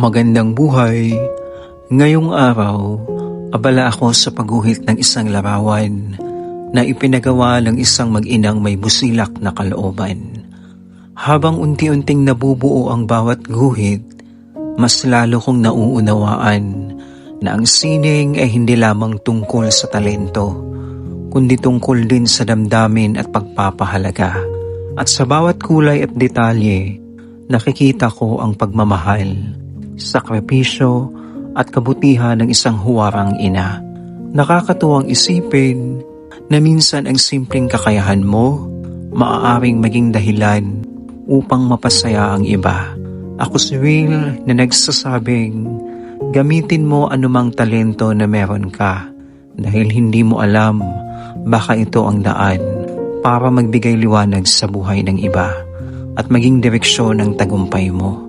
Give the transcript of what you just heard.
Magandang buhay! Ngayong araw, abala ako sa pagguhit ng isang larawan na ipinagawa ng isang mag-inang may busilak na kalooban. Habang unti-unting nabubuo ang bawat guhit, mas lalo kong nauunawaan na ang sining ay hindi lamang tungkol sa talento, kundi tungkol din sa damdamin at pagpapahalaga. At sa bawat kulay at detalye, nakikita ko ang pagmamahal, sakripisyo at kabutihan ng isang huwarang ina. Nakakatuwang isipin na minsan ang simpleng kakayahan mo maaaring maging dahilan upang mapasaya ang iba. Ako si Will na nagsasabing gamitin mo anumang talento na meron ka dahil hindi mo alam baka ito ang daan para magbigay liwanag sa buhay ng iba at maging direksyon ng tagumpay mo.